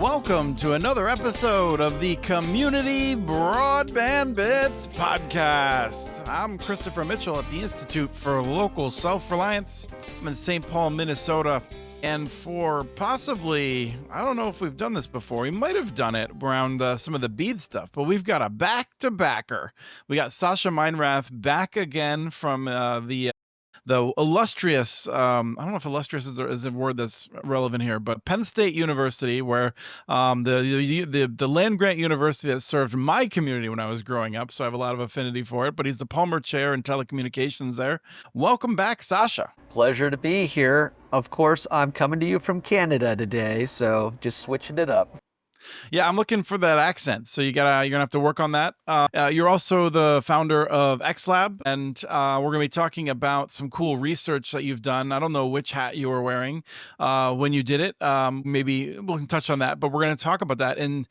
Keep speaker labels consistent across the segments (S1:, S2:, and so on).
S1: welcome to another episode of the Community Broadband Bits podcast. I'm Christopher Mitchell at the Institute for Local Self-Reliance. I'm in St. Paul, Minnesota. And for possibly, I don't know if we've done this before. We might have done it around some of the bead stuff, but we've got a back-to-backer. We got Sascha Meinrath back again from the illustrious, I don't know if illustrious is a word that's relevant here, but Penn State University, where the land grant university that served my community when I was growing up, so I have a lot of affinity for it, but he's the Palmer Chair in Telecommunications there. Welcome back, Sascha.
S2: Pleasure to be here. Of course, I'm coming to you from Canada today, so just switching it up.
S1: Yeah, I'm looking for that accent, so you're gonna have to work on that. You're also the founder of XLab, and we're gonna be talking about some cool research that you've done. I don't know which hat you were wearing when you did it. Maybe we can touch on that, but we're gonna talk about that in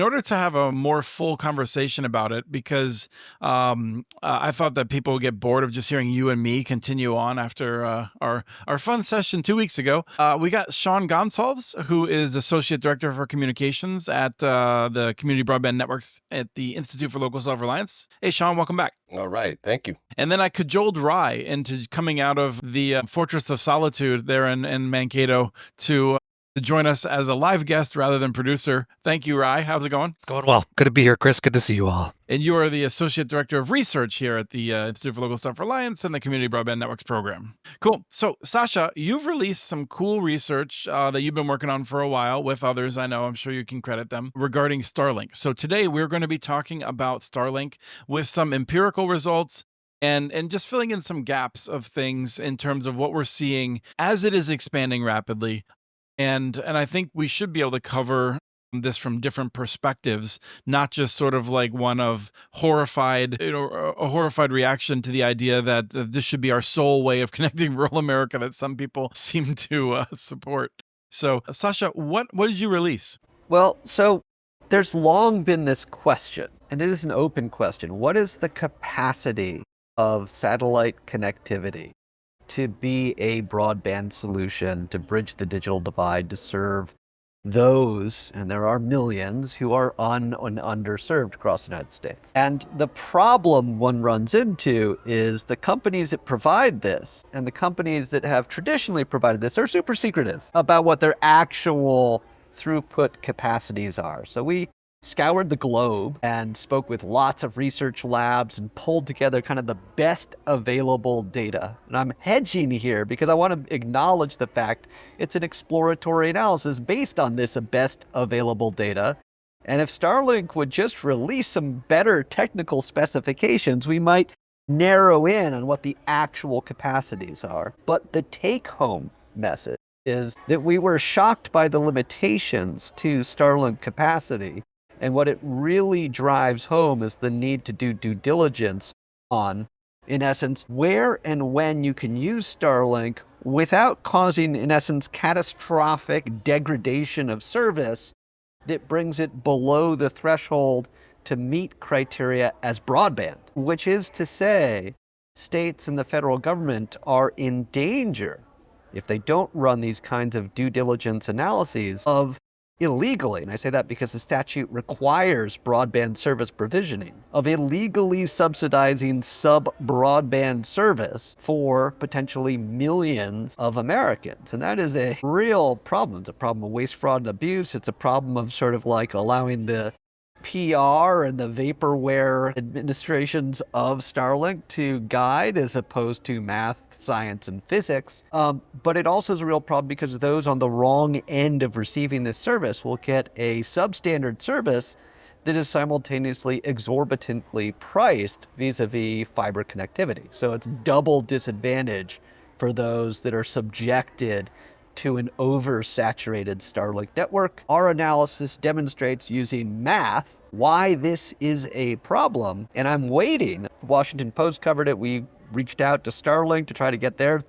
S1: order to have a more full conversation about it, because I thought that people would get bored of just hearing you and me continue on after our fun session 2 weeks ago. We got Sean Gonsalves, who is Associate Director for Communications at the Community Broadband Networks at the Institute for Local Self-Reliance. Hey, Sean, welcome back.
S3: All right. Thank you.
S1: And then I cajoled Rye into coming out of the Fortress of Solitude there in Mankato to join us as a live guest rather than producer. Thank you, Rye. How's it going?
S4: It's going well. Good to be here, Chris. Good to see you all.
S1: And you are the Associate Director of Research here at the Institute for Local Self-Reliance and the Community Broadband Networks program. Cool. So, Sascha, you've released some cool research that you've been working on for a while with others. I know, I'm sure you can credit them, regarding Starlink. So today we're going to be talking about Starlink with some empirical results and just filling in some gaps of things in terms of what we're seeing as it is expanding rapidly. And I think we should be able to cover this from different perspectives, not just sort of like one of horrified, a horrified reaction to the idea that this should be our sole way of connecting rural America that some people seem to support. So, Sascha, what did you release?
S2: Well, so there's long been this question, and it is an open question. What is the capacity of satellite connectivity to be a broadband solution to bridge the digital divide, to serve those, and there are millions, who are underserved across the United States? And the problem one runs into is the companies that provide this and the companies that have traditionally provided this are super secretive about what their actual throughput capacities are. So we scoured the globe and spoke with lots of research labs and pulled together kind of the best available data. And I'm hedging here because I want to acknowledge the fact it's an exploratory analysis based on this best available data. And if Starlink would just release some better technical specifications, we might narrow in on what the actual capacities are. But the take-home message is that we were shocked by the limitations to Starlink capacity. And what it really drives home is the need to do due diligence on, in essence, where and when you can use Starlink without causing, in essence, catastrophic degradation of service that brings it below the threshold to meet criteria as broadband, which is to say, states and the federal government are in danger, if they don't run these kinds of due diligence analyses, of illegally, and I say that because the statute requires broadband service provisioning, of illegally subsidizing sub-broadband service for potentially millions of Americans. And that is a real problem. It's a problem of waste, fraud, and abuse. It's a problem of sort of like allowing the PR and the vaporware administrations of Starlink to guide as opposed to math, science, and physics. But it also is a real problem because those on the wrong end of receiving this service will get a substandard service that is simultaneously exorbitantly priced vis-a-vis fiber connectivity. So it's double disadvantage for those that are subjected to an oversaturated Starlink network. Our analysis demonstrates using math why this is a problem, and I'm waiting. Washington Post covered it. We reached out to Starlink to try to get their,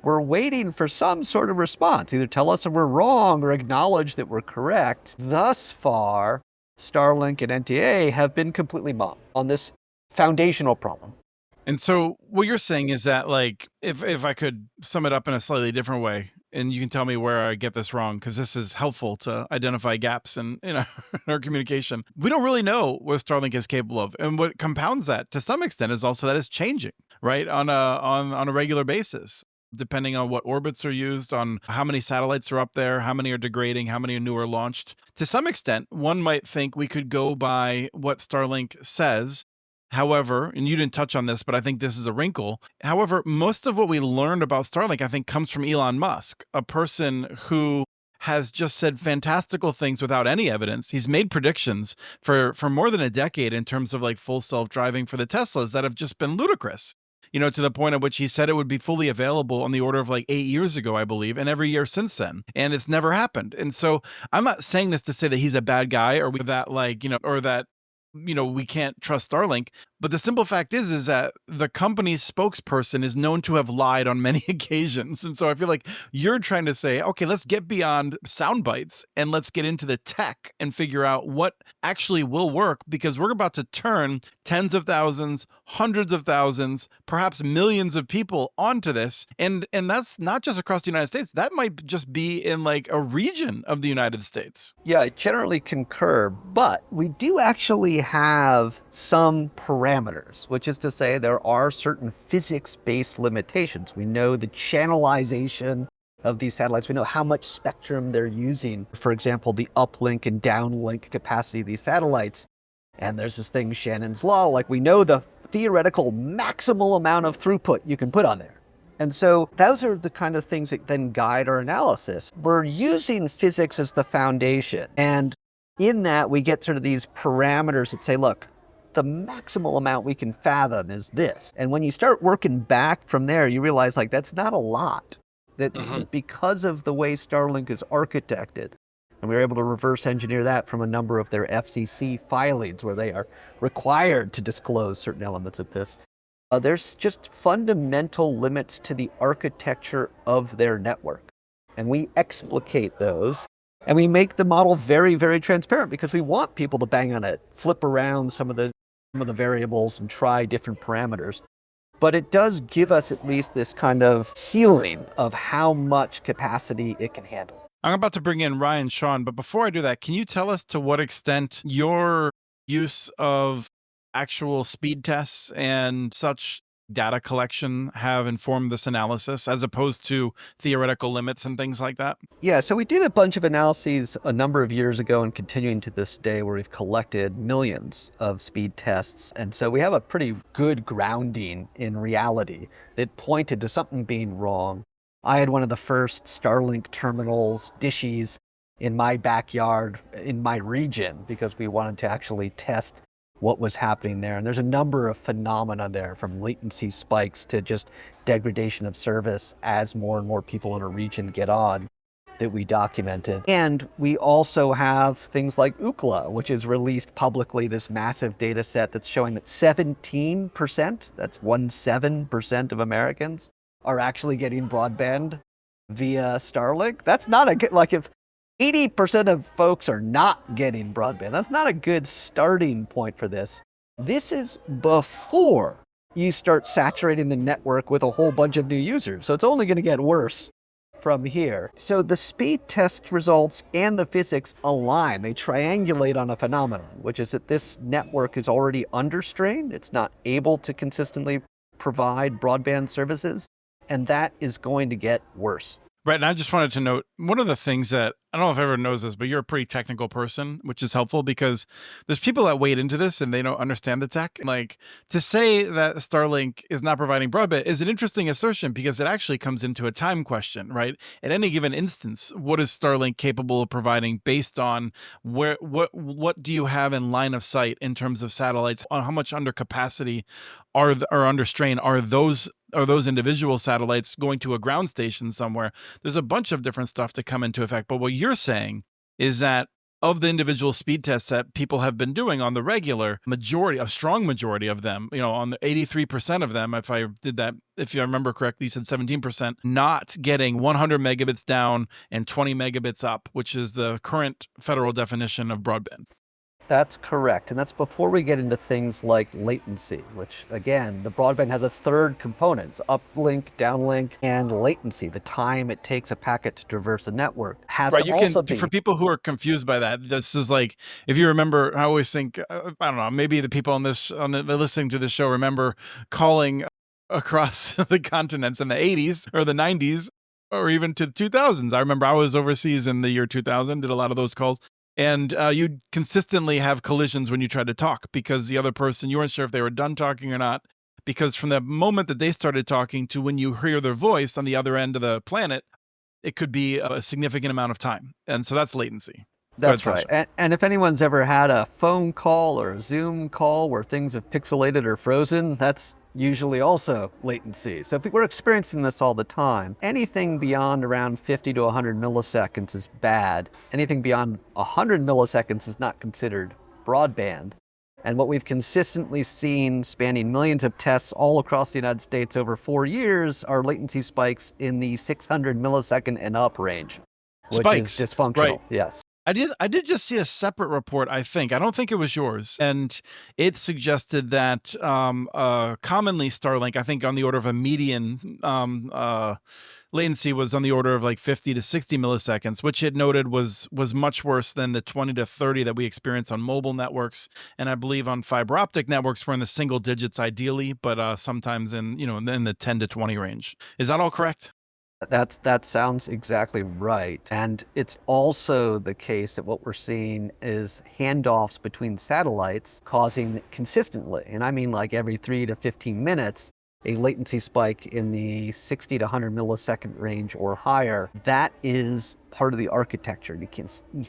S2: we're waiting for some sort of response. Either tell us that we're wrong or acknowledge that we're correct. Thus far, Starlink and NTA have been completely mum on this foundational problem.
S1: And so what you're saying is that, like, if I could sum it up in a slightly different way, and you can tell me where I get this wrong, because this is helpful to identify gaps in our communication. We don't really know what Starlink is capable of, and what compounds that to some extent is also that it's changing, right, on a regular basis, depending on what orbits are used, on how many satellites are up there, how many are degrading, how many new are launched. To some extent, one might think we could go by what Starlink says. However, and you didn't touch on this, but I think this is a wrinkle. However, most of what we learned about Starlink, I think, comes from Elon Musk, a person who has just said fantastical things without any evidence. He's made predictions for more than a decade in terms of like full self-driving for the Teslas that have just been ludicrous. To the point at which he said it would be fully available on the order of like 8 years ago, I believe, and every year since then. And it's never happened. And so I'm not saying this to say that he's a bad guy, or that or that we can't trust Starlink. But the simple fact is that the company's spokesperson is known to have lied on many occasions. And so I feel like you're trying to say, okay, let's get beyond sound bites and let's get into the tech and figure out what actually will work, because we're about to turn tens of thousands, hundreds of thousands, perhaps millions of people onto this. And that's not just across the United States. That might just be in like a region of the United States.
S2: Yeah, I generally concur, but we do actually have some parameters, which is to say there are certain physics-based limitations. We know the channelization of these satellites. We know how much spectrum they're using. For example, the uplink and downlink capacity of these satellites. And there's this thing, Shannon's law, like we know the theoretical maximal amount of throughput you can put on there. And so those are the kind of things that then guide our analysis. We're using physics as the foundation. And in that, we get sort of these parameters that say, look, the maximal amount we can fathom is this. And when you start working back from there, you realize like that's not a lot. That because of the way Starlink is architected, and we were able to reverse engineer that from a number of their FCC filings where they are required to disclose certain elements of this. There's just fundamental limits to the architecture of their network. And we explicate those. And we make the model very, very transparent because we want people to bang on it, flip around some of the variables and try different parameters. But it does give us at least this kind of ceiling of how much capacity it can handle.
S1: I'm about to bring in Ryan Sean, but before I do that, can you tell us to what extent your use of actual speed tests and such data collection have informed this analysis, as opposed to theoretical limits and things like that?
S2: Yeah, so we did a bunch of analyses a number of years ago and continuing to this day, where we've collected millions of speed tests. And so we have a pretty good grounding in reality that pointed to something being wrong. I had one of the first Starlink terminals, dishes, in my backyard, in my region, because we wanted to actually test what was happening there. And there's a number of phenomena there, from latency spikes to just degradation of service as more and more people in a region get on, that we documented. And we also have things like Ookla, which has released publicly this massive data set that's showing that 17%, that's 17% of Americans, are actually getting broadband via Starlink. That's not a good, like if 80% of folks are not getting broadband, that's not a good starting point for this. This is before you start saturating the network with a whole bunch of new users. So it's only going to get worse from here. So the speed test results and the physics align. They triangulate on a phenomenon, which is that this network is already under strain. It's not able to consistently provide broadband services, and that is going to get worse.
S1: Right. And I just wanted to note, one of the things that, I don't know if everyone knows this, but you're a pretty technical person, which is helpful because there's people that wade into this and they don't understand the tech. Like, to say that Starlink is not providing broadband is an interesting assertion, because it actually comes into a time question, right? At any given instance, what is Starlink capable of providing based on what do you have in line of sight in terms of satellites, on how much under capacity or under strain are those individual satellites going to a ground station somewhere? There's a bunch of different stuff to come into effect. But what you're saying is that of the individual speed tests that people have been doing on the regular, a strong majority of them, on the 83% of them, if I remember correctly, you said 17%, not getting 100 megabits down and 20 megabits up, which is the current federal definition of broadband.
S2: That's correct. And that's before we get into things like latency, which again, the broadband has a third component, it's uplink, downlink, and latency, the time it takes a packet to traverse a network, has
S1: Right,
S2: to
S1: you can
S2: also
S1: for
S2: be.
S1: people who are confused by that, this is like if you remember, I always think, I don't know, maybe the people on the listening to this show remember calling across the continents in the 80s or the 90s or even to the 2000s. I remember I was overseas in the year 2000, did a lot of those calls, and, you'd consistently have collisions when you tried to talk because the other person, you weren't sure if they were done talking or not, because from the moment that they started talking to when you hear their voice on the other end of the planet, it could be a significant amount of time, and so that's latency. Go ahead,
S2: That's right.
S1: Sasha.
S2: And if anyone's ever had a phone call or a Zoom call where things have pixelated or frozen, that's usually also latency. So we're experiencing this all the time. Anything beyond around 50 to 100 milliseconds is bad. Anything beyond 100 milliseconds is not considered broadband. And what we've consistently seen spanning millions of tests all across the United States over 4 years are latency spikes in the 600 millisecond and up range, which is
S1: Spikes, right.
S2: dysfunctional. Yes.
S1: I did just see a separate report, I think. I don't think it was yours, and it suggested that, commonly Starlink, I think on the order of a median, latency was on the order of like 50 to 60 milliseconds, which it noted was much worse than the 20 to 30 that we experience on mobile networks, and I believe on fiber optic networks, we're in the single digits ideally, but, sometimes in the 10 to 20 range. Is that all correct?
S2: That sounds exactly right. And it's also the case that what we're seeing is handoffs between satellites causing consistently, and I mean like every 3 to 15 minutes, a latency spike in the 60 to 100 millisecond range or higher. That is part of the architecture. You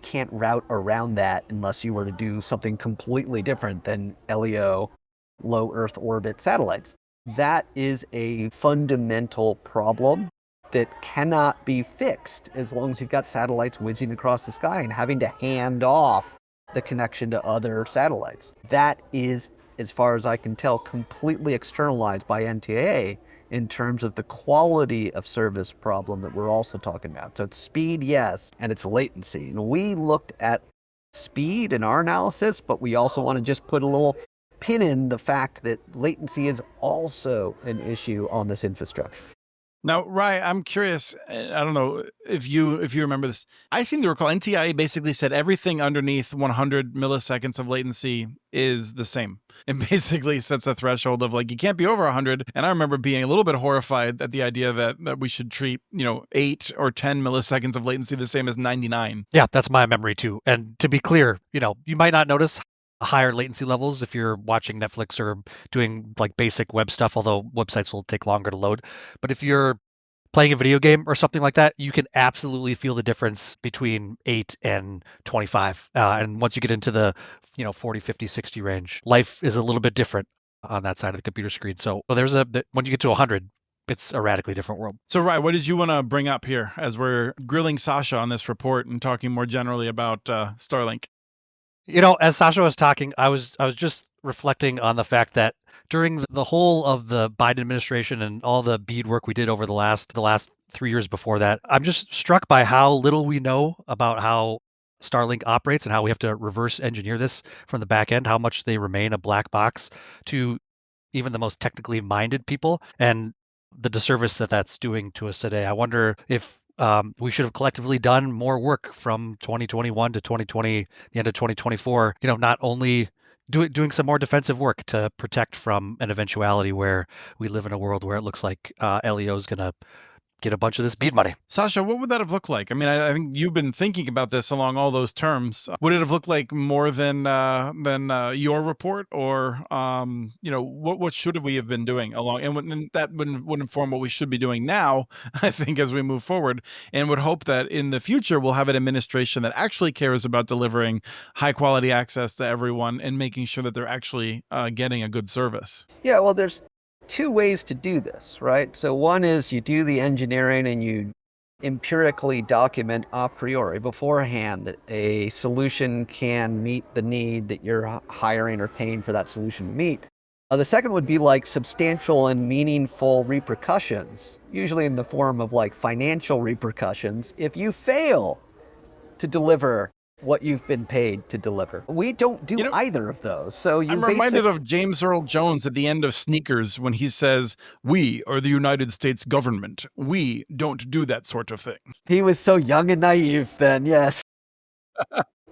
S2: can't route around that unless you were to do something completely different than LEO, low Earth orbit satellites. That is a fundamental problem that cannot be fixed as long as you've got satellites whizzing across the sky and having to hand off the connection to other satellites. That is, as far as I can tell, completely externalized by NTIA in terms of the quality of service problem that we're also talking about. So it's speed, yes, and it's latency. And we looked at speed in our analysis, but we also want to just put a little pin in the fact that latency is also an issue on this infrastructure.
S1: Now, Rye, I'm curious. I don't know if you remember this. I seem to recall NTIA basically said everything underneath 100 milliseconds of latency is the same. It basically sets a threshold of like you can't be over 100. And I remember being a little bit horrified at the idea that we should treat 8 or 10 milliseconds of latency the same as 99.
S4: Yeah, that's my memory too. And to be clear, you might not notice higher latency levels if you're watching Netflix or doing like basic web stuff, although websites will take longer to load. But if you're playing a video game or something like that, you can absolutely feel the difference between 8 and 25. And once you get into the 40, 50, 60 range, life is a little bit different on that side of the computer screen. So when you get to 100, it's a radically different world.
S1: So, Rye, what did you want to bring up here as we're grilling Sasha on this report and talking more generally about Starlink?
S4: As Sasha was talking, I was just reflecting on the fact that during the whole of the Biden administration and all the BEAD work we did over the last 3 years before that, I'm just struck by how little we know about how Starlink operates and how we have to reverse engineer this from the back end, how much they remain a black box to even the most technically minded people, and the disservice that that's doing to us today. I wonder if we should have collectively done more work from 2021 to 2020, the end of 2024, not only doing some more defensive work to protect from an eventuality where we live in a world where it looks like LEO is going to get a bunch of this BEAD money.
S1: Sasha, what would that have looked like? I mean, I think you've been thinking about this along all those terms. Would it have looked like more than your report, or what should we have been doing along? And that would inform what we should be doing now, I think, as we move forward, and would hope that in the future we'll have an administration that actually cares about delivering high quality access to everyone and making sure that they're actually getting a good service.
S2: Yeah, well, there's two ways to do this, right? So one is you do the engineering and you empirically document a priori beforehand that a solution can meet the need that you're hiring or paying for that solution to meet. The second would be like substantial and meaningful repercussions, usually in the form of like financial repercussions, if you fail to deliver what you've been paid to deliver. We don't do
S1: You know,
S2: either of those. So you
S1: I'm reminded
S2: basically,
S1: of James Earl Jones at the end of Sneakers when he says, "We are the United States government. We don't do that sort of thing."
S2: he was so young and naive then, yes.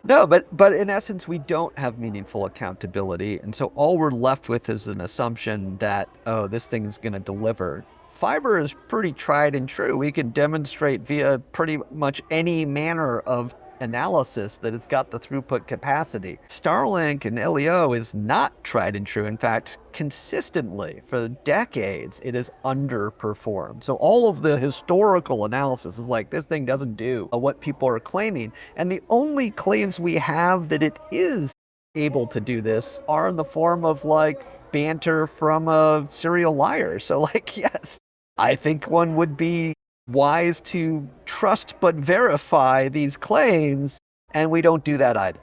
S2: No, but in essence, we don't have meaningful accountability, and so all we're left with is an assumption that, oh, this thing is going to deliver. Fiber is pretty tried and true. We can demonstrate via pretty much any manner of analysis that it's got the throughput capacity. Starlink and LEO is not tried and true. In fact, consistently for decades, it has underperformed. So all of the historical analysis is like, this thing doesn't do what people are claiming. And the only claims we have that it is able to do this are in the form of like banter from a serial liar. So like, yes, I think one would be wise to trust but verify these claims, and we don't do that either.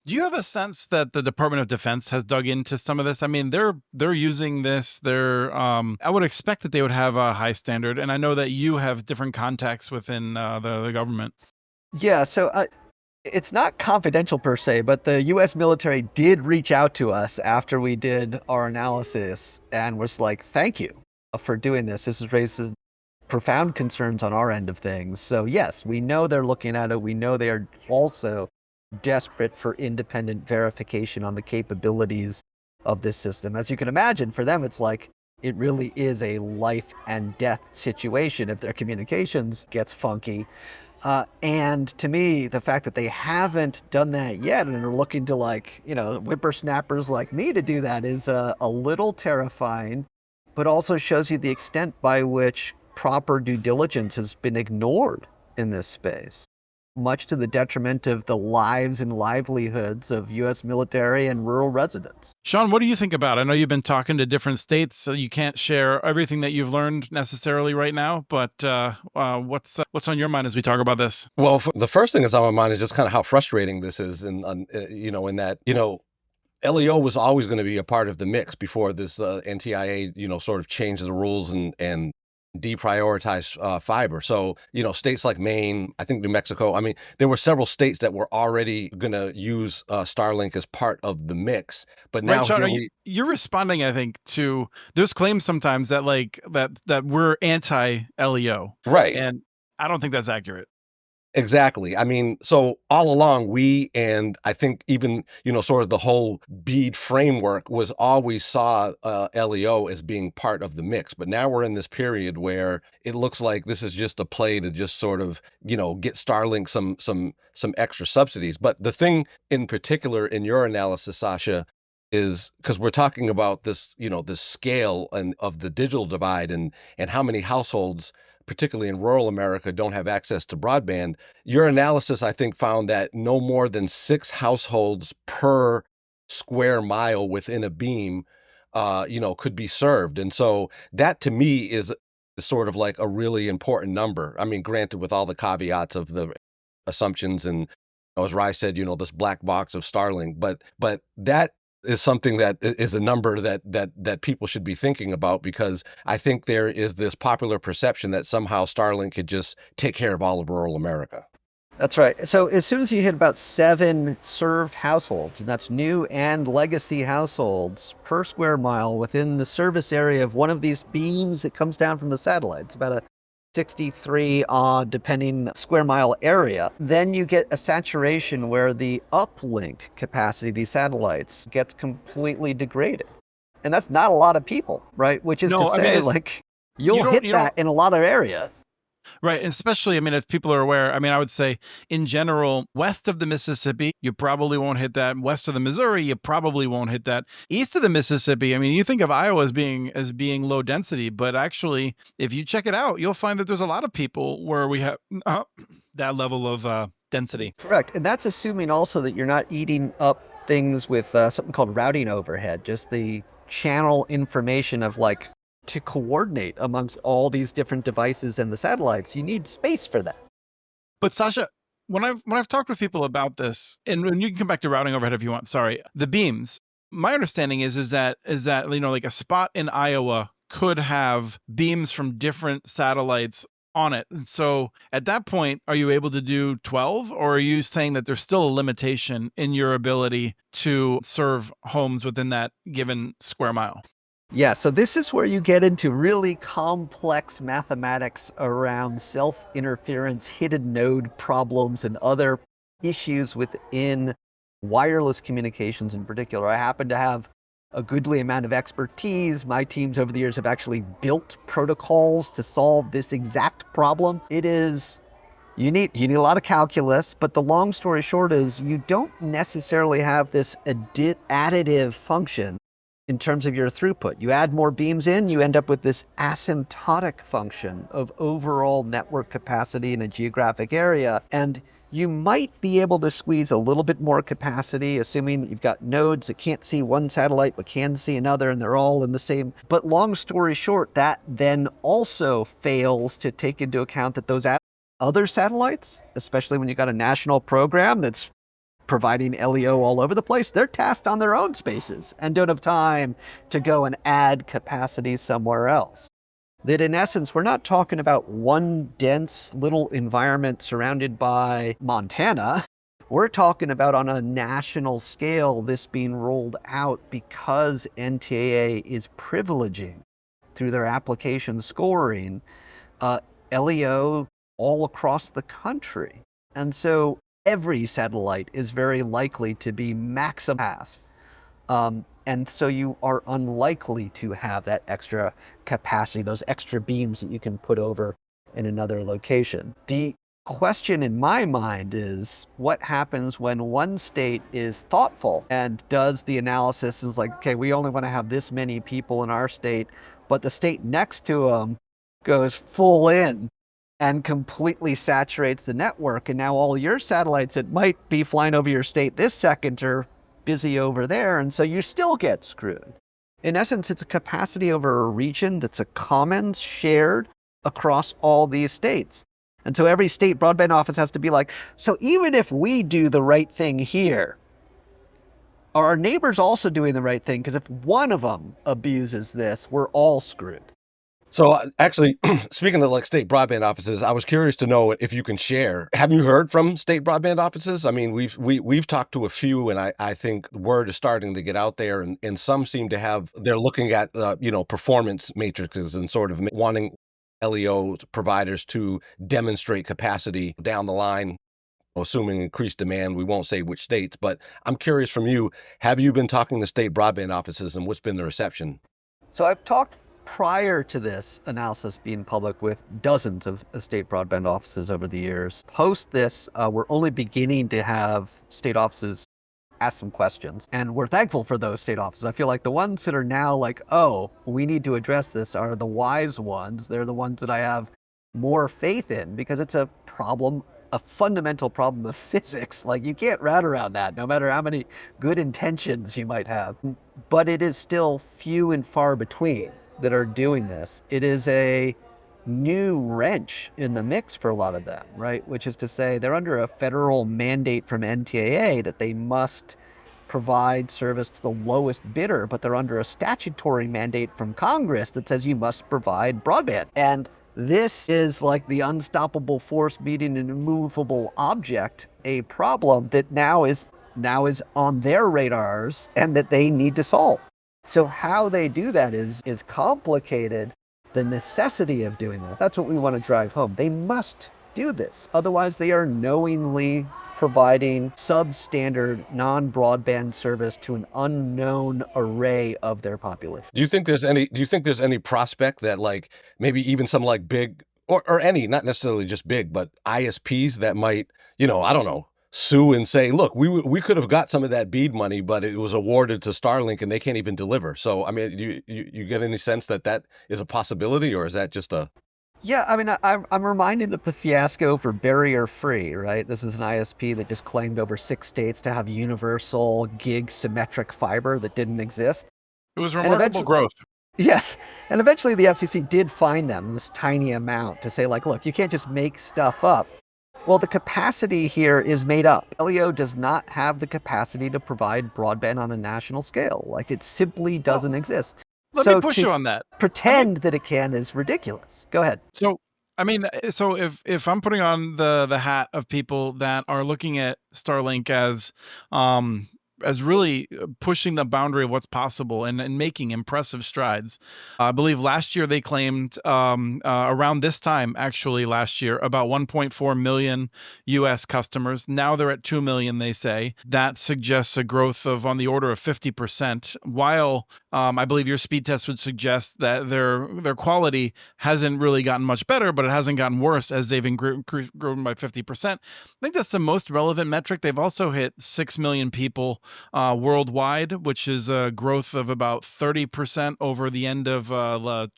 S1: Do you have a sense that the Department of Defense has dug into some of this? I mean, they're using this. I would expect that they would have a high standard, and I know that you have different contacts within the government.
S2: Yeah, so it's not confidential per se, but the US military did reach out to us after we did our analysis and was like, thank you for doing this. This has raised profound concerns on our end of things. So yes, we know they're looking at it. We know they are also desperate for independent verification on the capabilities of this system. As you can imagine, for them, it's like, it really is a life and death situation if their communications gets funky. And to me, the fact that they haven't done that yet and are looking to like, whippersnappers like me to do that is a little terrifying, but also shows you the extent by which proper due diligence has been ignored in this space, much to the detriment of the lives and livelihoods of U.S. military and rural residents.
S1: Sean, what do you think about it? I know you've been talking to different states, so you can't share everything that you've learned necessarily right now, but what's on your mind as we talk about this?
S3: Well, the first thing that's on my mind is just kind of how frustrating this is, in that, LEO was always going to be a part of the mix before this NTIA, sort of changed the rules and deprioritized fiber. So, states like Maine, I think New Mexico, I mean, there were several states that were already going to use Starlink as part of the mix. But now
S1: Right, Sean, you're responding, I think, to there's claims sometimes that that we're anti-LEO.
S3: right.
S1: And I don't think that's accurate.
S3: Exactly. I mean, so all along, we, and I think even, sort of the whole BEAD framework was always saw LEO as being part of the mix. But now we're in this period where it looks like this is just a play to just sort of, get Starlink some extra subsidies. But the thing in particular in your analysis, Sascha, is because we're talking about this, the scale and of the digital divide and how many households, particularly in rural America, don't have access to broadband. Your analysis, I think, found that no more than 6 households per square mile within a beam, could be served. And so that to me is sort of like a really important number. I mean, granted, with all the caveats of the assumptions and, as Rai said, this black box of Starlink, but that is something that is a number that people should be thinking about, because I think there is this popular perception that somehow Starlink could just take care of all of rural America.
S2: That's right. So as soon as you hit about 7 served households, and that's new and legacy households per square mile within the service area of one of these beams that comes down from the satellite, it's about a 63 depending square mile area, then you get a saturation where the uplink capacity of these satellites gets completely degraded. And that's not a lot of people, right? Which is
S1: No,
S2: to
S1: I mean,
S2: say,
S1: it's-
S2: like, you'll hit that in a lot of areas.
S1: Right. And especially, I mean, if people are aware, I mean, I would say in general, west of the Mississippi, you probably won't hit that. West of the Missouri, you probably won't hit that. East of the Mississippi, I mean, you think of Iowa as being low density, but actually, if you check it out, you'll find that there's a lot of people where we have that level of density.
S2: Correct. And that's assuming also that you're not eating up things with something called routing overhead, just the channel information of like, to coordinate amongst all these different devices and the satellites, you need space for that.
S1: But Sascha, when I've talked with people about this, and you can come back to routing overhead if you want. Sorry, the beams. My understanding is that like a spot in Iowa could have beams from different satellites on it. And so at that point, are you able to do 12, or are you saying that there's still a limitation in your ability to serve homes within that given square mile?
S2: Yeah, so this is where you get into really complex mathematics around self-interference, hidden node problems, and other issues within wireless communications in particular. I happen to have a goodly amount of expertise. My teams over the years have actually built protocols to solve this exact problem. You need a lot of calculus, but the long story short is you don't necessarily have this additive function in terms of your throughput. You add more beams in, you end up with this asymptotic function of overall network capacity in a geographic area. And you might be able to squeeze a little bit more capacity, assuming that you've got nodes that can't see one satellite but can see another, and they're all in the same. But long story short, that then also fails to take into account that those other satellites, especially when you've got a national program that's providing LEO all over the place, they're tasked on their own spaces and don't have time to go and add capacity somewhere else. That in essence, we're not talking about one dense little environment surrounded by Montana. We're talking about on a national scale, this being rolled out because NTIA is privileging through their application scoring, LEO all across the country. And so every satellite is very likely to be maximized. And so you are unlikely to have that extra capacity, those extra beams that you can put over in another location. The question in my mind is what happens when one state is thoughtful and does the analysis and is like, okay, we only want to have this many people in our state, but the state next to them goes full in and completely saturates the network. And now all your satellites that might be flying over your state this second are busy over there. And so you still get screwed. In essence, it's a capacity over a region that's a commons shared across all these states. And so every state broadband office has to be like, so even if we do the right thing here, are our neighbors also doing the right thing? Because if one of them abuses this, we're all screwed.
S3: So actually, speaking of like state broadband offices, I was curious to know if you can share. Have you heard from state broadband offices? I mean, we've talked to a few, and I think word is starting to get out there, and some seem to have. They're looking at performance matrices and sort of wanting LEO providers to demonstrate capacity down the line, assuming increased demand. We won't say which states, but I'm curious from you. Have you been talking to state broadband offices, and what's been the reception?
S2: So I've talked prior to this analysis being public with dozens of state broadband offices over the years. Post this, we're only beginning to have state offices ask some questions. And we're thankful for those state offices. I feel like the ones that are now like, oh, we need to address this are the wise ones. They're the ones that I have more faith in because it's a problem, a fundamental problem of physics. Like you can't rat around that, no matter how many good intentions you might have. But it is still few and far between that are doing this. It is a new wrench in the mix for a lot of them, right? Which is to say they're under a federal mandate from NTIA that they must provide service to the lowest bidder, but they're under a statutory mandate from Congress that says you must provide broadband. And this is like the unstoppable force meeting an immovable object, a problem that now is on their radars and that they need to solve. So how they do that is complicated. The necessity of doing that, that's what we want to drive home. They must do this. Otherwise, they are knowingly providing substandard non-broadband service to an unknown array of their population.
S3: Do you think there's any prospect that like maybe even some like big or any, not necessarily just big, but ISPs that might, I don't know, sue and say, look, we could have got some of that BEAD money, but it was awarded to Starlink and they can't even deliver. So, I mean, do you get any sense that is a possibility, or is that just a...
S2: Yeah, I mean, I'm reminded of the fiasco for Barrier Free, right? This is an ISP that just claimed over 6 states to have universal gig symmetric fiber that didn't exist.
S1: It was remarkable growth.
S2: Yes. And eventually the FCC did fine them this tiny amount to say, like, look, you can't just make stuff up. Well, the capacity here is made up. LEO does not have the capacity to provide broadband on a national scale. Like, it simply doesn't exist.
S1: Let me push you on that.
S2: Pretend that it can is ridiculous. Go ahead.
S1: So I mean, so if I'm putting on the hat of people that are looking at Starlink as really pushing the boundary of what's possible and making impressive strides. I believe last year they claimed around this time, actually last year, about 1.4 million U.S. customers. Now they're at 2 million. They say that suggests a growth of on the order of 50%. While I believe your speed test would suggest that their quality hasn't really gotten much better, but it hasn't gotten worse as they've grown by 50%. I think that's the most relevant metric. They've also hit 6 million people worldwide, which is a growth of about 30% over the end of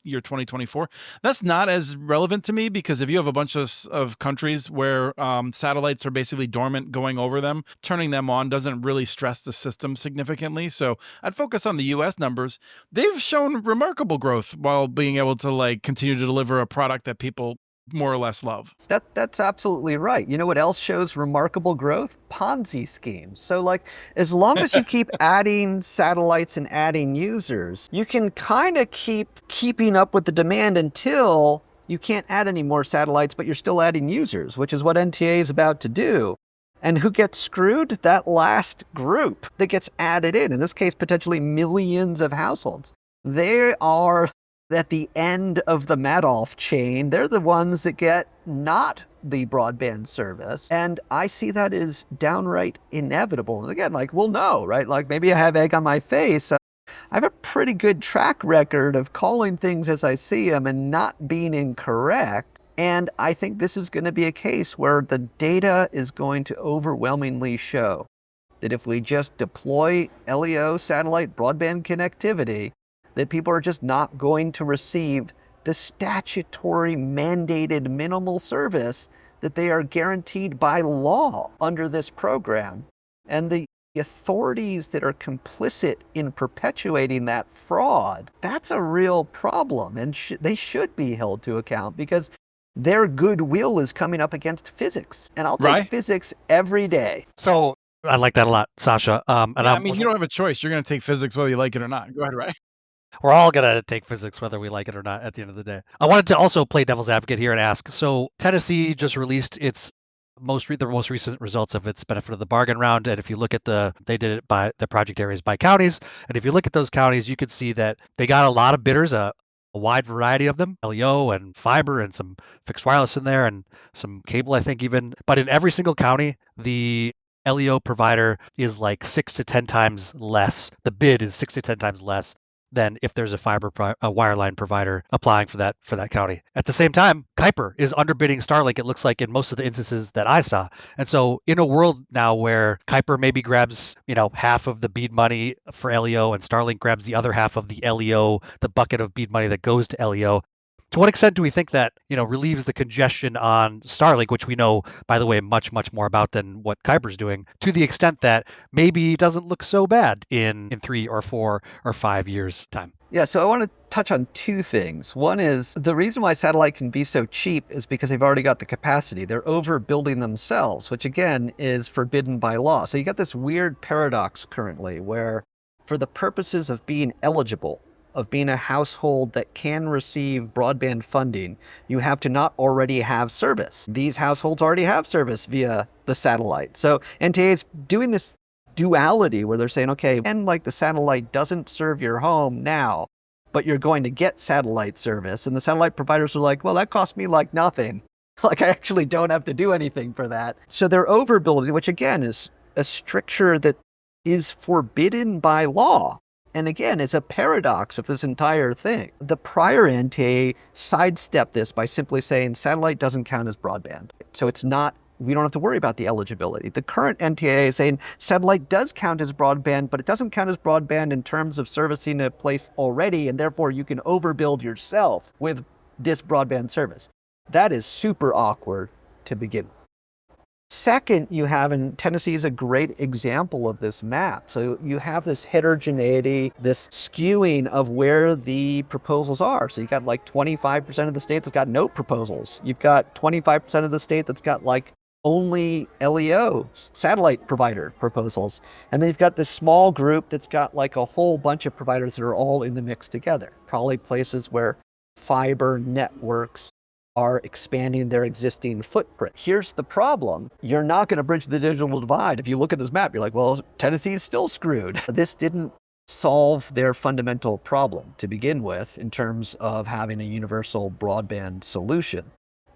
S1: year 2024. That's not as relevant to me because if you have a bunch of countries where satellites are basically dormant going over them, turning them on doesn't really stress the system significantly. So I'd focus on the US numbers. They've shown remarkable growth while being able to like continue to deliver a product that people more or less love.
S2: That's absolutely right. You know what else shows remarkable growth? Ponzi schemes. So like as long as you keep adding satellites and adding users, you can kind of keeping up with the demand until you can't add any more satellites, but you're still adding users, which is what NTA is about to do. And who gets screwed? That last group that gets added in this case, potentially millions of households. They are at the end of the Madoff chain. They're the ones that get not the broadband service. And I see that as downright inevitable. And again, like, we'll know, right? Like maybe I have egg on my face. I have a pretty good track record of calling things as I see them and not being incorrect. And I think this is going to be a case where the data is going to overwhelmingly show that if we just deploy LEO satellite broadband connectivity, that people are just not going to receive the statutory mandated minimal service that they are guaranteed by law under this program. And the authorities that are complicit in perpetuating that fraud, that's a real problem. And they should be held to account because their goodwill is coming up against physics. And I'll take physics every day.
S4: So I like that a lot, Sascha.
S1: I mean, you don't have a choice. You're going to take physics whether you like it or not. Go ahead, Ryan.
S4: We're all going to take physics whether we like it or not at the end of the day. I wanted to also play devil's advocate here and ask, so Tennessee just released its the most recent results of its benefit of the bargain round. And if you look at they did it by the project areas by counties. And if you look at those counties, you could see that they got a lot of bidders, a wide variety of them, LEO and fiber and some fixed wireless in there and some cable, I think even. But in every single county, the LEO provider is like 6 to 10 times less. The bid is 6 to 10 times less than if there's a wireline provider applying for that county. At the same time, Kuiper is underbidding Starlink, it looks like, in most of the instances that I saw. And so in a world now where Kuiper maybe grabs, half of the BEAD money for LEO and Starlink grabs the other half of the LEO, the bucket of BEAD money that goes to LEO, to what extent do we think that, relieves the congestion on Starlink, which we know, by the way, much, much more about than what Kuiper's doing, to the extent that maybe it doesn't look so bad in 3 or 4 or 5 years' time?
S2: Yeah, so I want to touch on two things. One is the reason why satellite can be so cheap is because they've already got the capacity. They're overbuilding themselves, which again is forbidden by law. So you got this weird paradox currently where for the purposes of being eligible, of being a household that can receive broadband funding, you have to not already have service. These households already have service via the satellite. So NTA is doing this duality where they're saying, okay, and like the satellite doesn't serve your home now, but you're going to get satellite service. And the satellite providers are like, well, that cost me like nothing. Like I actually don't have to do anything for that. So they're overbuilding, which again is a stricture that is forbidden by law. And again, it's a paradox of this entire thing. The prior NTA sidestepped this by simply saying satellite doesn't count as broadband. So we don't have to worry about the eligibility. The current NTA is saying satellite does count as broadband, but it doesn't count as broadband in terms of servicing a place already, and therefore you can overbuild yourself with this broadband service. That is super awkward to begin with. Second, you have, and Tennessee is a great example of this map. So you have this heterogeneity, this skewing of where the proposals are. So you got like 25% of the state that's got no proposals. You've got 25% of the state that's got like only LEO satellite provider proposals. And then you've got this small group that's got like a whole bunch of providers that are all in the mix together. Probably places where fiber networks are expanding their existing footprint. Here's the problem. You're not going to bridge the digital divide. If you look at this map, you're like, well, Tennessee is still screwed. This didn't solve their fundamental problem to begin with in terms of having a universal broadband solution.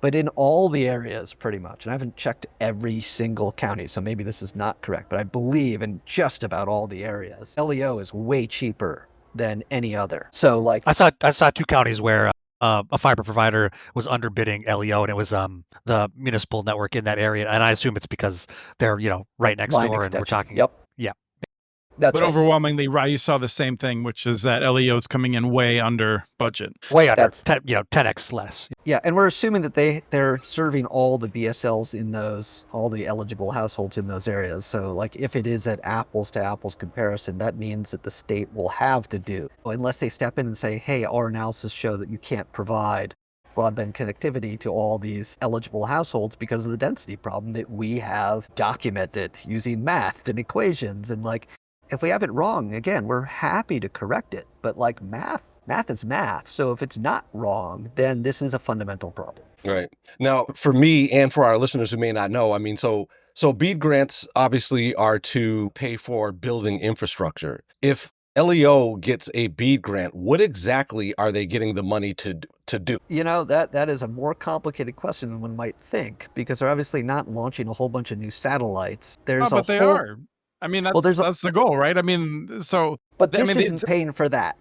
S2: But in all the areas, pretty much, and I haven't checked every single county, so maybe this is not correct, but I believe in just about all the areas, LEO is way cheaper than any other. So like
S4: I saw 2 counties where a fiber provider was underbidding LEO, and it was the municipal network in that area, and I assume it's because they're right next
S2: line
S4: door, and we're
S2: extension.
S4: talking.
S2: Yep.
S4: Yeah.
S2: That's
S1: But
S2: right.
S1: overwhelmingly, you saw the same thing, which is that LEO's coming in way under budget.
S4: Way under.
S2: That's-
S4: 10x less.
S2: Yeah, and we're assuming that they're serving all the BSLs in those, all the eligible households in those areas. So like if it is at apples to apples comparison, that means that the state will have to do, unless they step in and say, hey, our analysis show that you can't provide broadband connectivity to all these eligible households because of the density problem that we have documented using math and equations. And like, if we have it wrong, again, we're happy to correct it. But like math is math. So if it's not wrong, then this is a fundamental problem.
S3: Right. Now, for me and for our listeners who may not know, I mean, so BEAD grants obviously are to pay for building infrastructure. If LEO gets a BEAD grant, what exactly are they getting the money to do?
S2: You know, that is a more complicated question than one might think, because they're obviously not launching a whole bunch of new satellites.
S1: But they are. I mean, that's the goal, right? I mean, so...
S2: But this isn't paying for that.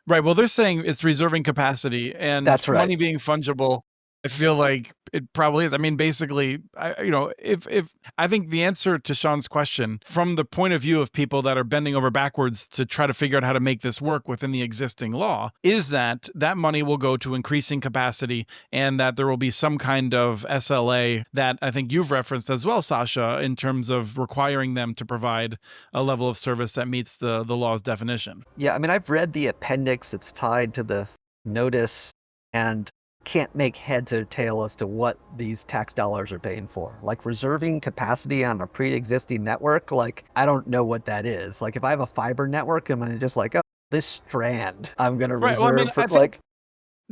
S1: Right. Well, they're saying it's reserving capacity, and
S2: that's right.
S1: Money being fungible. I feel like it probably is. I mean, basically, if I think the answer to Sean's question, from the point of view of people that are bending over backwards to try to figure out how to make this work within the existing law, is that money will go to increasing capacity, and that there will be some kind of SLA that I think you've referenced as well, Sascha, in terms of requiring them to provide a level of service that meets the law's definition.
S2: Yeah, I mean, I've read the appendix that's tied to the notice, and can't make heads or tail as to what these tax dollars are paying for. Like reserving capacity on a pre-existing network, like I don't know what that is. Like if I have a fiber network, am I just like, oh, this strand I'm going to reserve for like...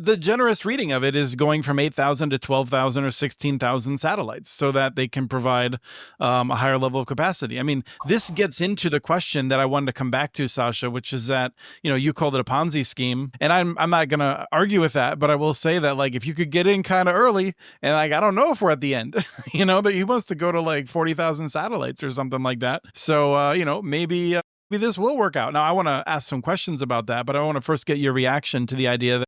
S1: The generous reading of it is going from 8,000 to 12,000 or 16,000 satellites so that they can provide a higher level of capacity. I mean, this gets into the question that I wanted to come back to, Sascha, which is that, you called it a Ponzi scheme, and I'm not going to argue with that, but I will say that, like, if you could get in kind of early, and like, I don't know if we're at the end, that he wants to go to like 40,000 satellites or something like that. So, maybe this will work out. Now, I want to ask some questions about that, but I want to first get your reaction to the idea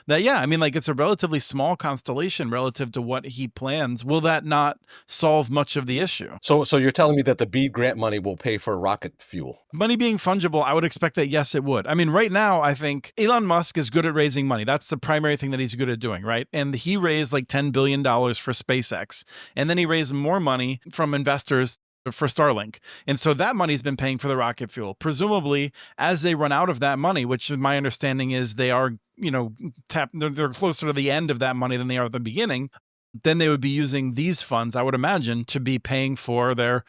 S1: that, yeah, I mean, like, it's a relatively small constellation relative to what he plans. Will that not solve much of the issue?
S3: So you're telling me that the BEAD grant money will pay for rocket fuel?
S1: Money being fungible, I would expect that, yes, it would. I mean, right now, I think Elon Musk is good at raising money. That's the primary thing that he's good at doing, right? And he raised like $10 billion for SpaceX. And then he raised more money from investors for Starlink. And so that money's been paying for the rocket fuel. Presumably, as they run out of that money, which my understanding is they are, they're closer to the end of that money than they are at the beginning, then they would be using these funds, I would imagine, to be paying for their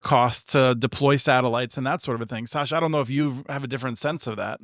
S1: costs to deploy satellites and that sort of a thing. Sascha, I don't know if you have a different sense of that.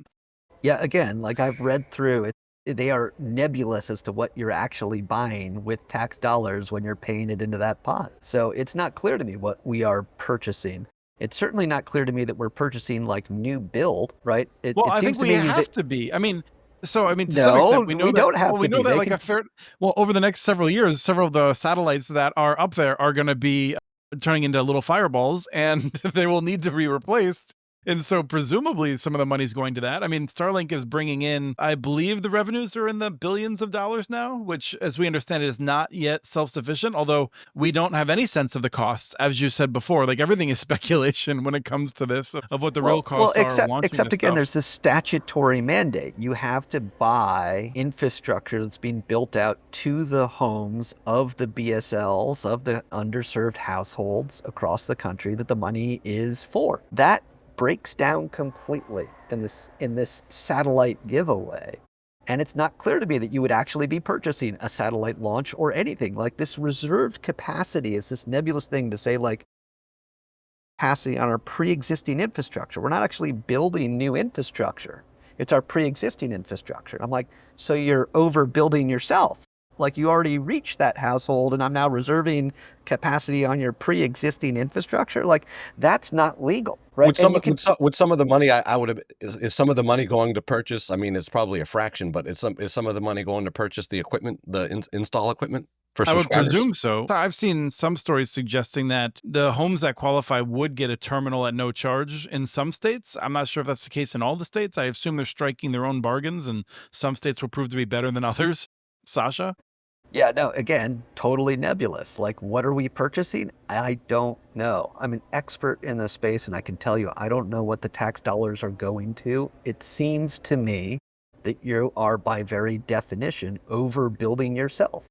S2: Yeah, again, like I've read through it, they are nebulous as to what you're actually buying with tax dollars when you're paying it into that pot. So it's not clear to me what we are purchasing. It's certainly not clear to me that we're purchasing like new build, right?
S1: I think we have to be. I mean, to some extent, we know
S2: don't have to
S1: we know
S2: be.
S1: that over the next several years, several of the satellites that are up there are going to be turning into little fireballs, and they will need to be replaced. And so presumably some of the money's going to that. I mean, Starlink is bringing in, I believe the revenues are in the billions of dollars now, which, as we understand it, is not yet self-sufficient, although we don't have any sense of the costs. As you said before, like everything is speculation when it comes to this, of what the real costs are.
S2: Except again, there's this statutory mandate. You have to buy infrastructure that's being built out to the homes of the BSLs, of the underserved households across the country that the money is for. That breaks down completely in this satellite giveaway. And it's not clear to me that you would actually be purchasing a satellite launch or anything. Like this reserved capacity is this nebulous thing to say like capacity on our pre-existing infrastructure. We're not actually building new infrastructure. It's our pre-existing infrastructure. I'm like, so you're overbuilding yourself. Like you already reached that household and I'm now reserving capacity on your pre-existing infrastructure. Like that's not legal, right?
S3: Would
S2: And
S3: some
S2: you can,
S3: would some of the money I would have is some of the money going to purchase? I mean, it's probably a fraction, but is some of the money going to purchase the equipment, the install equipment for
S1: I would
S3: subscribers?
S1: presume so. I've seen some stories suggesting that the homes that qualify would get a terminal at no charge in some states. I'm not sure if that's the case in all the states. I assume they're striking their own bargains, and some states will prove to be better than others. Sasha?
S2: yeah, no, again, totally nebulous. Like what are we purchasing? I don't know. I'm an expert in this space and I can tell you, I don't know what the tax dollars are going to. It seems to me that you are by very definition overbuilding yourself,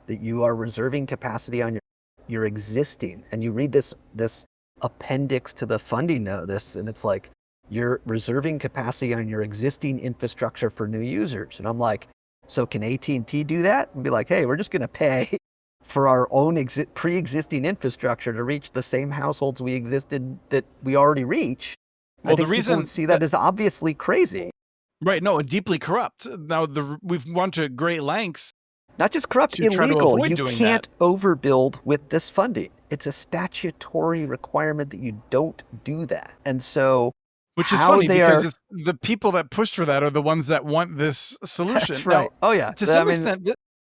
S2: that you are reserving capacity on your existing. And you read this appendix to the funding notice and it's like you're reserving capacity on your existing infrastructure for new users. And I'm like, so can AT&T do that and be like, hey, we're just going to pay for our own pre-existing infrastructure to reach the same households that we already reach? I
S1: Well, the
S2: think people would
S1: reason
S2: see that as obviously crazy.
S1: right, no, deeply corrupt. Now, we've gone to great lengths
S2: Not just corrupt,
S1: to try to
S2: illegal.
S1: avoid
S2: You
S1: doing
S2: can't
S1: that.
S2: overbuild with this funding. It's a statutory requirement that you don't do that. And so
S1: Which is
S2: how
S1: funny
S2: they
S1: because
S2: are,
S1: it's the people that pushed for that are the ones that want this
S2: that's
S1: solution.
S2: right.
S1: Now,
S2: Oh yeah.
S1: to
S2: I
S1: some
S2: mean,
S1: extent,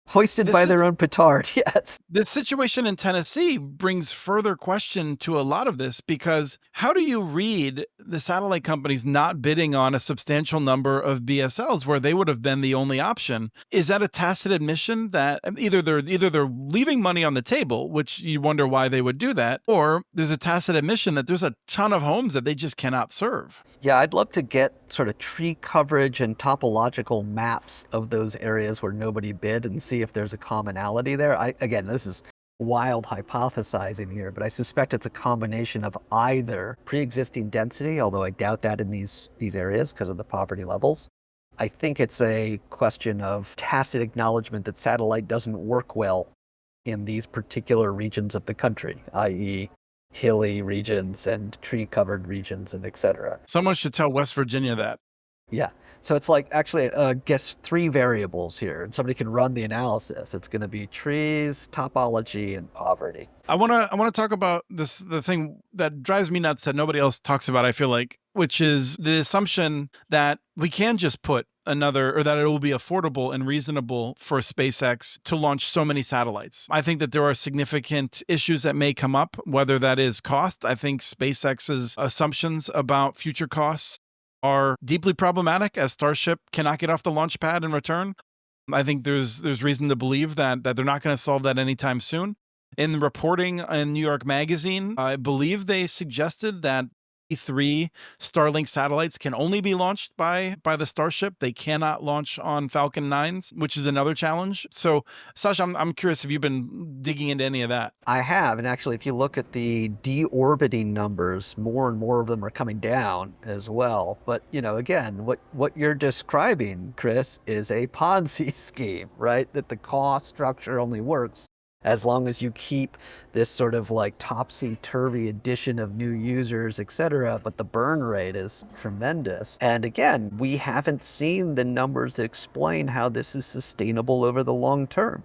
S2: hoisted
S1: this
S2: by their own petard. Yes.
S1: this situation in Tennessee brings further question to a lot of this because how do you read the satellite companies not bidding on a substantial number of BSLs where they would have been the only option? Is that a tacit admission that either they're leaving money on the table, which you wonder why they would do that, or there's a tacit admission that there's a ton of homes that they just cannot serve?
S2: Yeah, I'd love to get sort of tree coverage and topological maps of those areas where nobody bid and see if there's a commonality there. Again, this is wild hypothesizing here, but I suspect it's a combination of either pre-existing density, although I doubt that in these areas because of the poverty levels. I think it's a question of tacit acknowledgement that satellite doesn't work well in these particular regions of the country, i.e., hilly regions and tree-covered regions and etc.
S1: Someone should tell West Virginia that.
S2: Yeah. So it's like actually, guess 3 variables here, and somebody can run the analysis. It's going to be trees, topology, and poverty.
S1: I want to talk about the thing that drives me nuts that nobody else talks about, I feel like, which is the assumption that we can just put another, or that it will be affordable and reasonable for SpaceX to launch so many satellites. I think that there are significant issues that may come up, whether that is cost. I think SpaceX's assumptions about future costs are deeply problematic, as Starship cannot get off the launch pad and return. I think there's reason to believe that they're not going to solve that anytime soon. In the reporting in New York Magazine, I believe they suggested that 3 Starlink satellites can only be launched by the Starship. They cannot launch on Falcon 9s, which is another challenge. So, Sasha, I'm curious if you've been digging into any of that.
S2: I have, and actually, if you look at the deorbiting numbers, more and more of them are coming down as well. But again, what you're describing, Chris, is a Ponzi scheme, right? That the cost structure only works as long as you keep this sort of like topsy-turvy addition of new users, etc. But the burn rate is tremendous. And again, we haven't seen the numbers that explain how this is sustainable over the long term.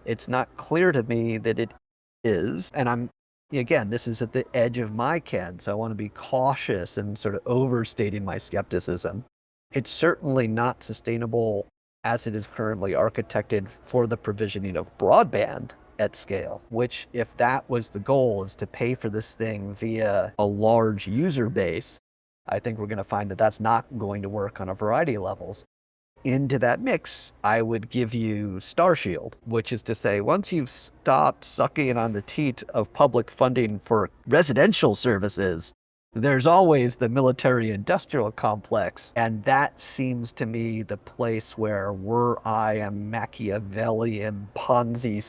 S2: It's not clear to me that it is. And again, this is at the edge of my ken, so I want to be cautious and sort of overstating my skepticism. It's certainly not sustainable as it is currently architected for the provisioning of broadband at scale, which, if that was the goal, is to pay for this thing via a large user base, I think we're going to find that that's not going to work on a variety of levels. Into that mix, I would give you Starshield, which is to say, once you've stopped sucking on the teat of public funding for residential services, there's always the military-industrial complex, and that seems to me the place where, were I a Machiavellian Ponzi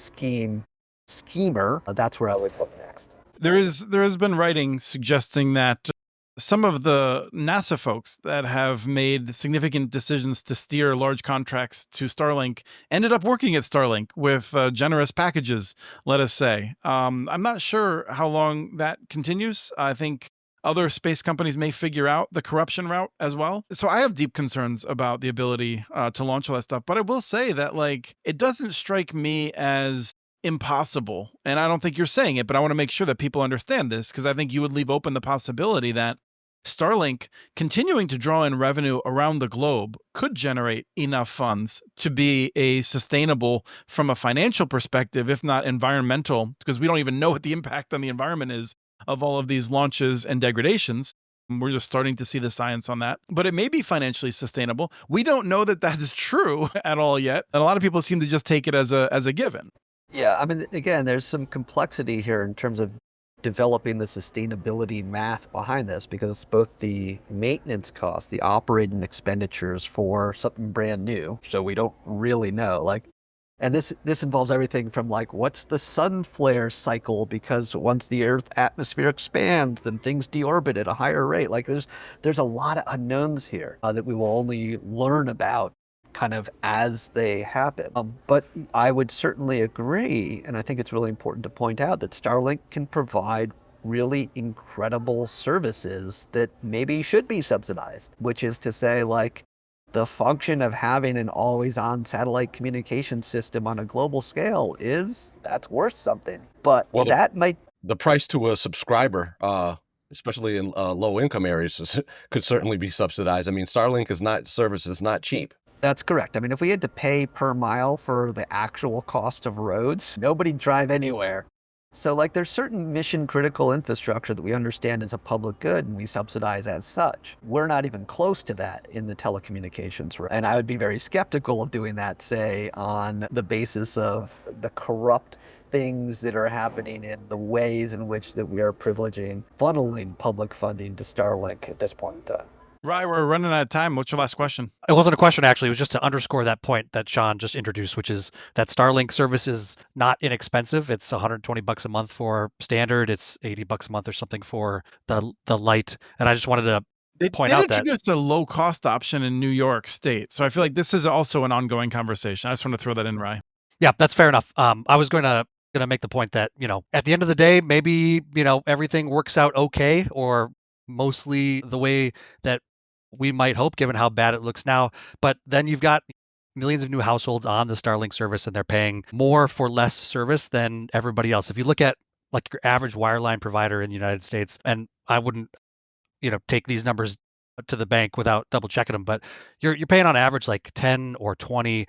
S2: schemer, that's where I would look next.
S1: There has been writing suggesting that some of the NASA folks that have made significant decisions to steer large contracts to Starlink ended up working at Starlink with generous packages, let us say. I'm not sure how long that continues. I think other space companies may figure out the corruption route as well. So I have deep concerns about the ability to launch all that stuff. But I will say that, like, it doesn't strike me as impossible. And I don't think you're saying it, but I want to make sure that people understand this, because I think you would leave open the possibility that Starlink continuing to draw in revenue around the globe could generate enough funds to be a sustainable from a financial perspective, if not environmental, because we don't even know what the impact on the environment is of all of these launches and degradations. We're just starting to see the science on that, but it may be financially sustainable. We don't know that that is true at all yet. And a lot of people seem to just take it as a given.
S2: Yeah, I mean, again, there's some complexity here in terms of developing the sustainability math behind this, because both the maintenance costs, the operating expenditures for something brand new, so we don't really know, like, and this involves everything from, like, what's the sun flare cycle, because once the Earth atmosphere expands, then things deorbit at a higher rate. Like, there's a lot of unknowns here that we will only learn about kind of as they happen. But I would certainly agree, and I think it's really important to point out that Starlink can provide really incredible services that maybe should be subsidized, which is to say, like, the function of having an always-on satellite communication system on a global scale that's worth something. But
S3: Well,
S2: that might...
S3: the price to a subscriber, especially in low-income areas, could certainly be subsidized. I mean, service is not cheap.
S2: That's correct. I mean, if we had to pay per mile for the actual cost of roads, nobody'd drive anywhere. So, like, there's certain mission critical infrastructure that we understand is a public good and we subsidize as such. We're not even close to that in the telecommunications realm. And I would be very skeptical of doing that, say, on the basis of the corrupt things that are happening in the ways in which that we are funneling public funding to Starlink at this point in time.
S1: Right, we're running out of time. What's your last question?
S4: It wasn't a question, actually. It was just to underscore that point that Sean just introduced, which is that Starlink service is not inexpensive. It's $120 a month for standard. It's $80 a month or something for the light. And I just wanted to point out that
S1: they introduced a low cost option in New York State. So I feel like this is also an ongoing conversation. I just want to throw that in, Rye.
S4: Yeah, that's fair enough. I was going to make the point that, at the end of the day, maybe, everything works out okay, or mostly the way that we might hope, given how bad it looks now. But then you've got millions of new households on the Starlink service, and they're paying more for less service than everybody else. If you look at, like, your average wireline provider in the United States, and I wouldn't, take these numbers to the bank without double checking them, but you're paying on average like 10 or 20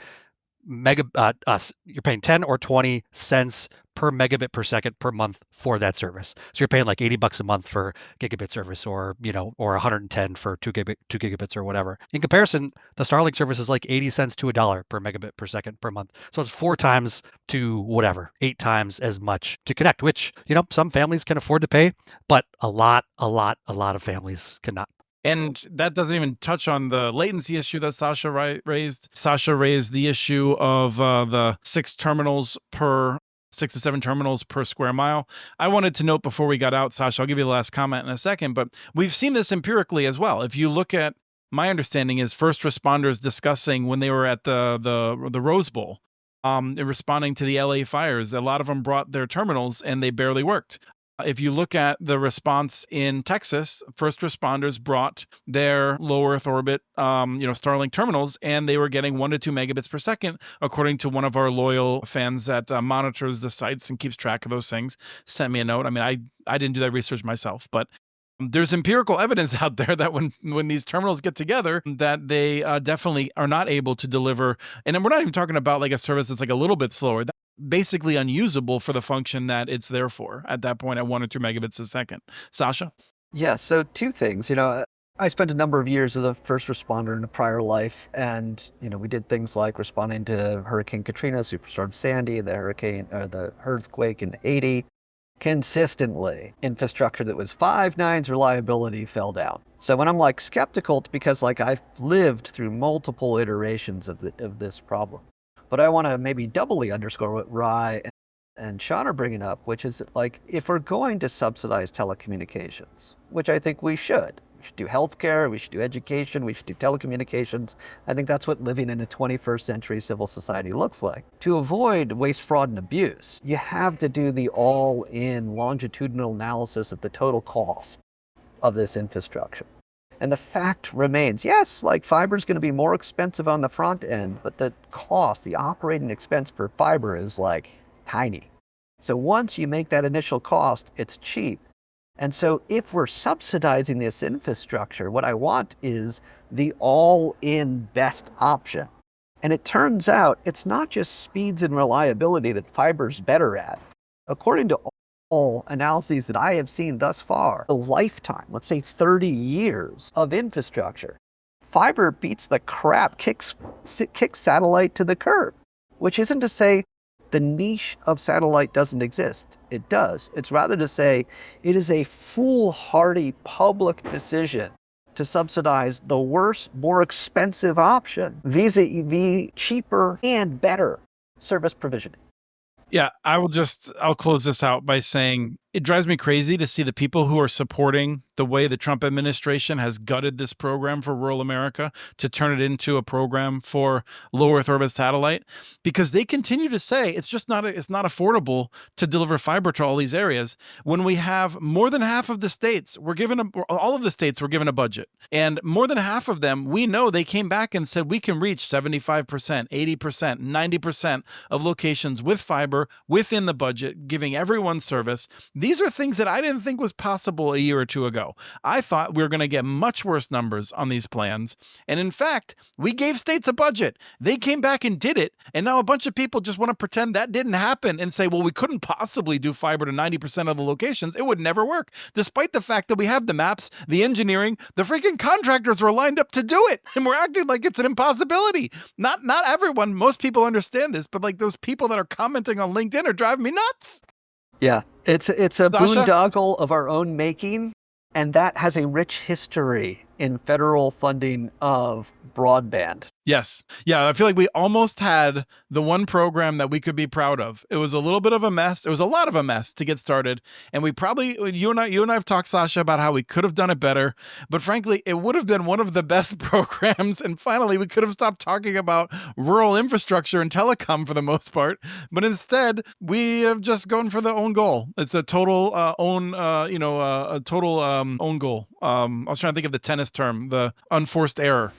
S4: you're paying 10 or 20 cents per megabit per second per month for that service. So you're paying like $80 a month for gigabit service, or or 110 for 2 gigabits or whatever. In comparison, the Starlink service is like 80 cents to $1 per megabit per second per month. So it's 4 times to whatever, 8 times as much to connect, which, some families can afford to pay, but a lot of families cannot.
S1: And that doesn't even touch on the latency issue that Sascha raised. Sascha raised the issue of the 6 to 7 terminals per square mile. I wanted to note before we got out, Sascha, I'll give you the last comment in a second, but we've seen this empirically as well. If you look at, my understanding is first responders discussing when they were at the Rose Bowl, responding to the LA fires, a lot of them brought their terminals and they barely worked. If you look at the response in Texas, first responders brought their low Earth orbit, Starlink terminals, and they were getting 1 to 2 megabits per second, according to one of our loyal fans that monitors the sites and keeps track of those things. Sent me a note. I mean, I didn't do that research myself, but there's empirical evidence out there that when these terminals get together, that they definitely are not able to deliver. And we're not even talking about like a service that's like a little bit slower. That's basically unusable for the function that it's there for at that point at 1 or 2 megabits a second. Sascha?
S2: Yeah, so 2 things. I spent a number of years as a first responder in a prior life, and we did things like responding to Hurricane Katrina, Superstorm Sandy, the earthquake in Haiti. Consistently, infrastructure that was 5 nines reliability fell down. So when I'm like skeptical, it's because like I've lived through multiple iterations of this problem. But I want to maybe doubly underscore what Rye and Sean are bringing up, which is like, if we're going to subsidize telecommunications, which I think we should do healthcare, we should do education, we should do telecommunications. I think that's what living in a 21st century civil society looks like. To avoid waste, fraud, and abuse, you have to do the all-in longitudinal analysis of the total cost of this infrastructure. And the fact remains, yes, like fiber is going to be more expensive on the front end, but the cost, the operating expense for fiber is like tiny. So once you make that initial cost, it's cheap. And so if we're subsidizing this infrastructure, what I want is the all-in best option. And it turns out it's not just speeds and reliability that fiber's better at. According to all analyses that I have seen thus far, the lifetime, let's say 30 years of infrastructure, fiber beats the crap, kicks satellite to the curb, which isn't to say the niche of satellite doesn't exist. It does. It's rather to say it is a foolhardy public decision to subsidize the worse, more expensive option vis-a-vis cheaper and better service provisioning.
S1: Yeah, I'll close this out by saying it drives me crazy to see the people who are supporting the way the Trump administration has gutted this program for rural America to turn it into a program for low Earth orbit satellite, because they continue to say it's not affordable to deliver fiber to all these areas when we have more than half of the states all of the states were given a budget, and more than half of them, we know they came back and said we can reach 75%, 80%, 90% of locations with fiber within the budget, giving everyone service. These are things that I didn't think was possible a year or two ago. I thought we were going to get much worse numbers on these plans. And in fact, we gave states a budget. They came back and did it. And now a bunch of people just want to pretend that didn't happen and say, well, we couldn't possibly do fiber to 90% of the locations. It would never work, despite the fact that we have the maps, the engineering, the freaking contractors were lined up to do it. And we're acting like it's an impossibility. Not everyone, most people understand this, but like those people that are commenting on LinkedIn are driving me nuts.
S2: Yeah, it's a
S1: Sascha?
S2: boondoggle of our own making, and that has a rich history in federal funding of broadband.
S1: Yes. Yeah, I feel like we almost had the one program that we could be proud of. It was a little bit of a mess. It was a lot of a mess to get started. And we probably, you and I have talked, Sascha, about how we could have done it better. But frankly, it would have been one of the best programs. And finally, we could have stopped talking about rural infrastructure and telecom for the most part. But instead, we have just gone for the own goal. It's a total own goal. I was trying to think of the tennis term, the unforced error.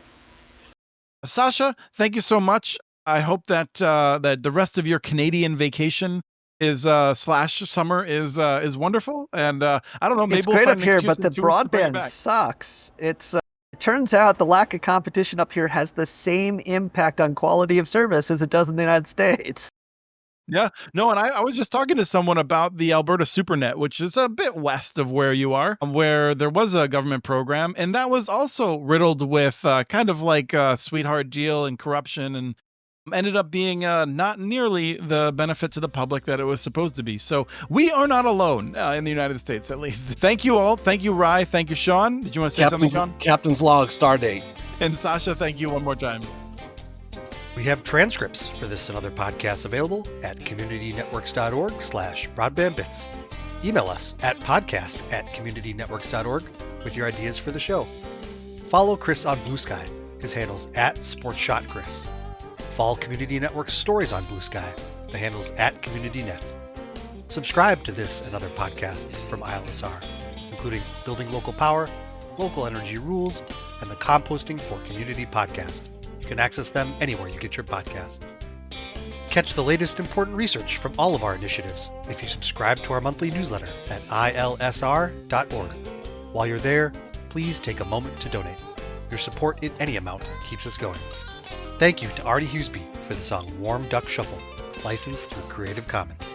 S1: Sascha, thank you so much. I hope that that the rest of your Canadian vacation is /summer is wonderful. And I don't know, maybe
S2: It's
S1: we'll
S2: great
S1: find
S2: up
S1: an
S2: here,
S1: excuse
S2: but the
S1: in 2 weeks to bring it
S2: broadband
S1: back.
S2: sucks. It turns out the lack of competition up here has the same impact on quality of service as it does in the United States.
S1: Yeah, no, and I was just talking to someone about the Alberta SuperNet, which is a bit west of where you are, where there was a government program, and that was also riddled with kind of like a sweetheart deal and corruption, and ended up being not nearly the benefit to the public that it was supposed to be. So we are not alone in the United States, at least. Thank you all. Thank you, Rye. Thank you, Sean. Did you want to say something, Sean?
S3: Captain's log, star date.
S1: And Sascha, thank you one more time.
S4: We have transcripts for this and other podcasts available at communitynetworks.org/broadbandbits. Email us at podcast@communitynetworks.org with your ideas for the show. Follow Chris on Blue Sky. His handle's @SportsShotChris. Follow Community Network's stories on Blue Sky. The handle's @CommunityNet. Subscribe to this and other podcasts from ILSR, including Building Local Power, Local Energy Rules, and the Composting for Community podcast. You can access them anywhere you get your podcasts. Catch the latest important research from all of our initiatives if you subscribe to our monthly newsletter at ilsr.org. While you're there, please take a moment to donate. Your support in any amount keeps us going. Thank you to Artie Huseby for the song Warm Duck Shuffle, licensed through Creative Commons.